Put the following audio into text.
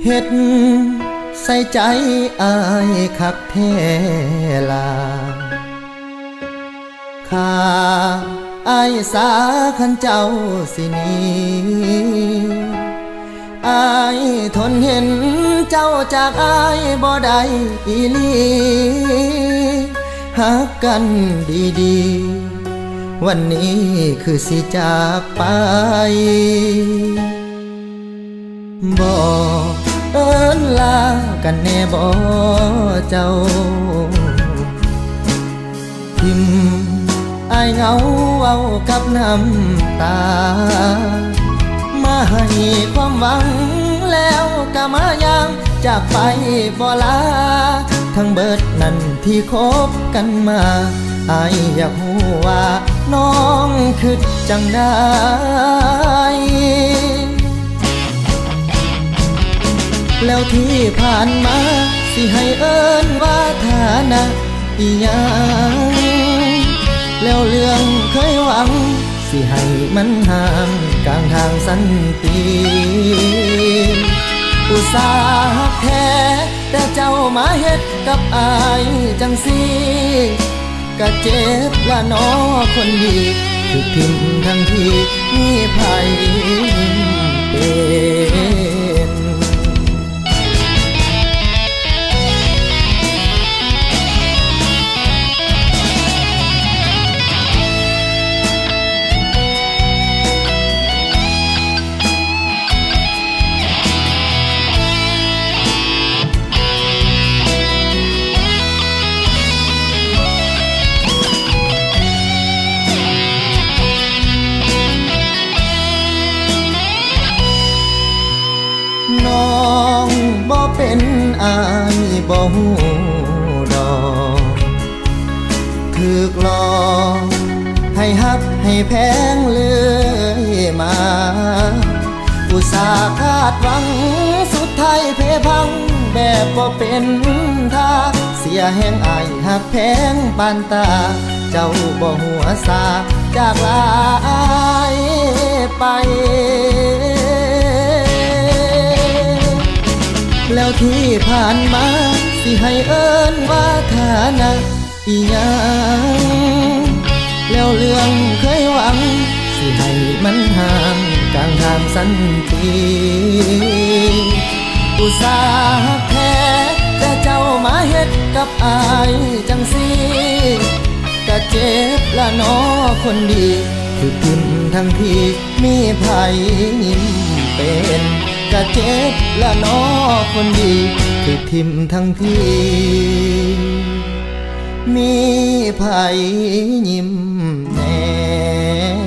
เฮ็ดใส่ใจอายคักแท้ลาข้าอายสาคันเจ้าสิหนีอายทนเห็นเจ้าจากอายบ่ได้อีหลีหักกันดีๆวันนี้คือสิจากไปบอกเอิ้นลากันแน่บ่เจ้าทิมอายเหงาเอากับน้ำตามาให้ความหวังแล้วก็มายังจากไปบ่ลาทั้งเบิดนั้นที่คบกันมาอายอยากรู้ว่าน้องคิดจังได้แล้วที่ผ่านมาสิให้เอิ้นว่าฐานะอีหยังแล้วเรื่องเคยหวังสิให้มันห่างกลางทางสันติอุตส่าห์แท้แต่เจ้ามาเฮ็ดกับอายจังสิก็เจ็บละน้อคนดีถูกทิ่มทั้งที่มีภัยเป็นน้องบ่เป็นอายบ่ฮู้ดอกถูกหลอกให้ฮักให้แพงเลยมาอุตส่าห์คาดหวังสุดท้ายเพพังแบบบ่เป็นท่าเสียแห่งอายฮักแพงปานตาเจ้าบ่หัวซาจากลาอายไปแล้วที่ผ่านมาสิให้เอิ้นว่าฐานะอีหยังแล้วเรื่องเคยหวังสิให้มันห่างกลางทางสันติอุตส่าห์แท้แต่เจ้ามาเฮ็ดกับอายจังสิก็เจ็บละน้อคนดีถูกทิ่มทั้งที่มีภัยยิ้มเป็นก็เจ็บละน้อคนดีถูกทิ่มทั้งที่มีภัยยิ้มแน่